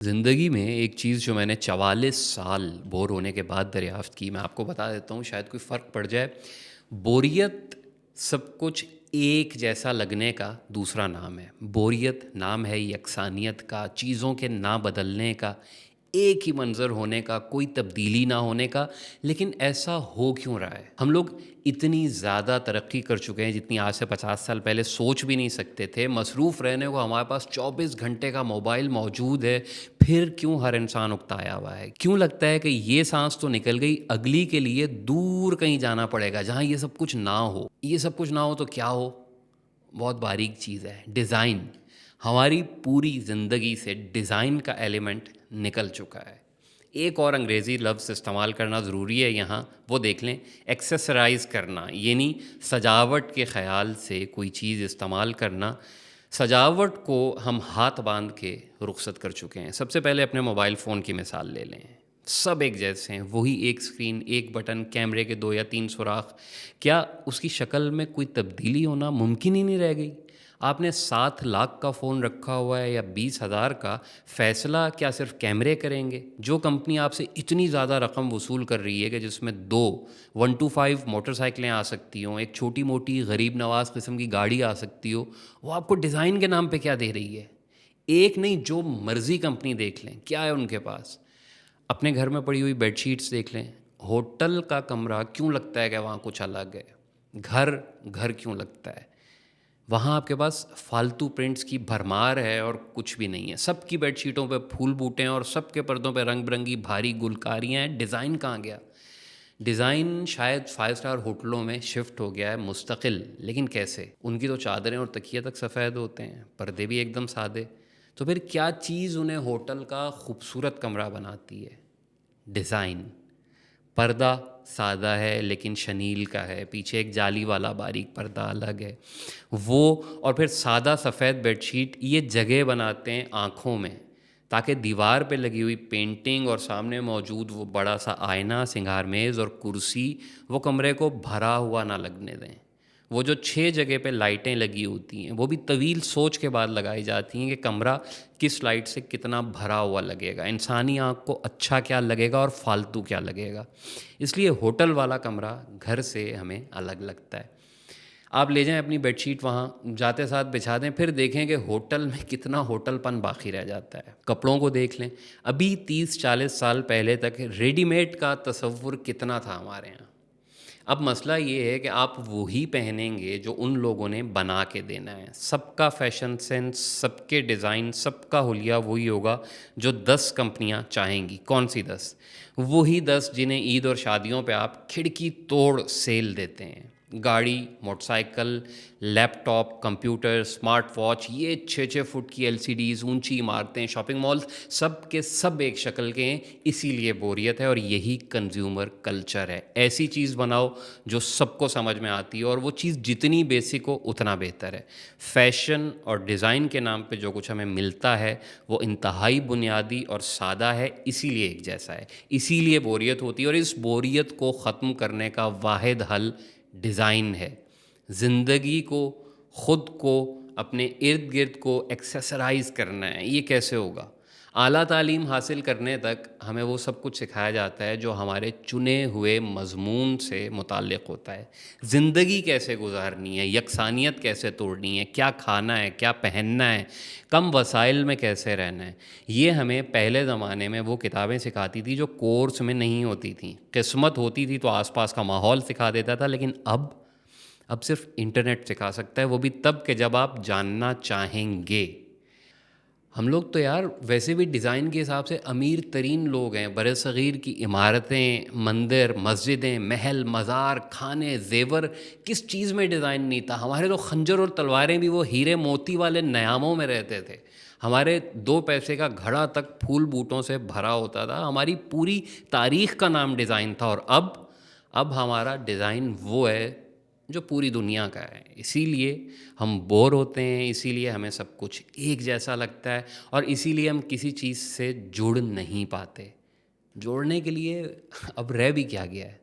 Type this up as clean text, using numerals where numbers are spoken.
ज़िंदगी में एक चीज़ जो मैंने 44 साल बोर होने के बाद दरियाफ़्त की, मैं आपको बता देता हूँ, शायद कोई फ़र्क पड़ जाए। बोरियत सब कुछ एक जैसा लगने का दूसरा नाम है। बोरियत नाम है यकसानियत का, चीज़ों के ना बदलने का, एक ही मंज़र होने का, कोई तब्दीली ना होने का। लेकिन ऐसा हो क्यों रहा है? हम लोग इतनी ज़्यादा तरक्की कर चुके हैं जितनी आज से 50 साल पहले सोच भी नहीं सकते थे। मसरूफ़ रहने को हमारे पास 24 घंटे का मोबाइल मौजूद है, फिर क्यों हर इंसान उकताया हुआ है? क्यों लगता है कि ये साँस तो निकल गई, अगली के लिए दूर कहीं जाना पड़ेगा जहाँ ये सब कुछ ना हो। ये सब कुछ ना हो तो क्या हो? बहुत बारीक चीज़ है, डिज़ाइन। हमारी पूरी ज़िंदगी से डिज़ाइन का एलिमेंट निकल चुका है। एक और अंग्रेज़ी लफ्ज़ इस्तेमाल करना ज़रूरी है यहाँ, वो देख लें, एक्सेसराइज़ करना, यानी सजावट के ख़्याल से कोई चीज़ इस्तेमाल करना। सजावट को हम हाथ बांध के रुख़सत कर चुके हैं। सबसे पहले अपने मोबाइल फ़ोन की मिसाल ले लें। सब एक जैसे हैं, वही एक स्क्रीन, एक बटन, कैमरे के 2 या 3 सुराख। क्या उसकी शक्ल में कोई तब्दीली होना मुमकिन ही नहीं रह गई? आपने 7 लाख का फ़ोन रखा हुआ है या 20,000 का, फ़ैसला क्या सिर्फ़ कैमरे करेंगे? जो कंपनी आपसे इतनी ज़्यादा रकम वसूल कर रही है कि जिसमें 2 125 मोटरसाइकिलें आ सकती हों, एक छोटी-मोटी गरीब नवाज़ किस्म की गाड़ी आ सकती हो, वो आपको डिज़ाइन के नाम पे क्या दे रही है? एक नहीं, जो मर्ज़ी कंपनी देख लें, क्या है उनके पास? अपने घर में पड़ी हुई बेडशीट्स देख लें। होटल का कमरा क्यों लगता है कि वहाँ कुछ अलग है? घर, घर क्यों लगता है? वहाँ आपके पास फालतू प्रिंट्स की भरमार है और कुछ भी नहीं है। सबकी बेडशीटों पे फूल-बूटे हैं और सबके पर्दों पे रंग-बिरंगी भारी गुलकारियाँ हैं। डिज़ाइन कहाँ गया? डिज़ाइन शायद 5 स्टार होटलों में शिफ्ट हो गया है मुस्तकिल, लेकिन कैसे? उनकी तो चादरें और तकिए तक सफ़ेद होते हैं, पर्दे भी एकदम सादे। तो फिर क्या चीज़ उन्हें होटल का खूबसूरत कमरा बनाती है? डिज़ाइन। पर्दा सादा है लेकिन शनील का है, पीछे एक जाली वाला बारीक पर्दा अलग है। वो और फिर सादा सफ़ेद बेडशीट ये जगह बनाते हैं आँखों में, ताकि दीवार पे लगी हुई पेंटिंग और सामने मौजूद वो बड़ा सा आईना, सिंगार मेज़ और कुर्सी वो कमरे को भरा हुआ ना लगने दें। वो जो 6 जगह पे लाइटें लगी होती हैं, वो भी तवील सोच के बाद लगाई जाती हैं कि कमरा किस लाइट से कितना भरा हुआ लगेगा, इंसानी आँख को अच्छा क्या लगेगा और फालतू क्या लगेगा। इसलिए होटल वाला कमरा घर से हमें अलग लगता है। आप ले जाएँ अपनी बेडशीट वहाँ, जाते साथ बिछा दें, फिर देखें कि होटल में कितना होटलपन बाकी रह जाता है। कपड़ों को देख लें, अभी 30-40 साल पहले तक रेडीमेड का तसव्वुर कितना था हमारे यहाँ। अब मसला ये है कि आप वही पहनेंगे जो उन लोगों ने बना के देना है। सबका फ़ैशन सेंस, सबके डिज़ाइन, सबका हुलिया वही होगा जो 10 कंपनियाँ चाहेंगी। कौन-सी 10? वही 10 जिन्हें ईद और शादियों पे आप खिड़की तोड़ सेल देते हैं। गाड़ी, motorcycle, laptop, computer, smart watch, ये 6-6 फुट की एलसीडीज़, ऊंची इमारतें, शॉपिंग मॉल्स, सब के सब एक शक्ल के हैं। इसीलिए बोरियत है और यही कंज्यूमर कल्चर है। ऐसी चीज़ बनाओ जो सबको समझ में आती है और वो चीज़ जितनी बेसिक हो उतना बेहतर है। फ़ैशन और डिज़ाइन के नाम पे जो कुछ हमें मिलता है वो इंतहाई बुनियादी और सादा है, इसीलिए एक जैसा है। इसीलिए बोरियत होती है और इस बोरियत को ख़त्म करने का वाहिद हल डिज़ाइन है। ज़िंदगी को, ख़ुद को, अपने इर्द-गिर्द को एक्सेसराइज़ करना है। ये कैसे होगा? आला तालीम हासिल करने तक हमें वो सब कुछ सिखाया जाता है जो हमारे चुने हुए मज़मून से मुताल्लिक़ होता है। ज़िंदगी कैसे गुज़ारनी है, यकसानियत कैसे तोड़नी है, क्या खाना है, क्या पहनना है, कम वसाइल में कैसे रहना है। ये हमें पहले ज़माने में वो किताबें सिखाती थी जो कोर्स में नहीं होती थीं। किस्मत होती थी तो आस-पास का माहौल सिखा देता था, लेकिन अब सिर्फ़ इंटरनेट सिखा सकता है, वो भी तब कि जब आप जानना चाहेंगे। हम लोग तो यार वैसे भी डिज़ाइन के हिसाब से अमीर तरीन लोग हैं। बरसग़ीर की इमारतें, मंदिर, मस्जिदें, महल, मज़ार, खाने, ज़ेवर, किस चीज़ में डिज़ाइन नहीं था? हमारे तो खंजर और तलवारें भी वो हीरे मोती वाले न्यामों में रहते थे। हमारे 2 पैसे का घड़ा तक फूल बूटों से भरा होता था। हमारी पूरी तारीख़ का नाम डिज़ाइन था और अब हमारा डिज़ाइन वो है जो पूरी दुनिया का है। इसीलिए हम बोर होते हैं, इसीलिए हमें सब कुछ एक जैसा लगता है और इसीलिए हम किसी चीज़ से जुड़ नहीं पाते। जोड़ने के लिए अब रह भी क्या गया है?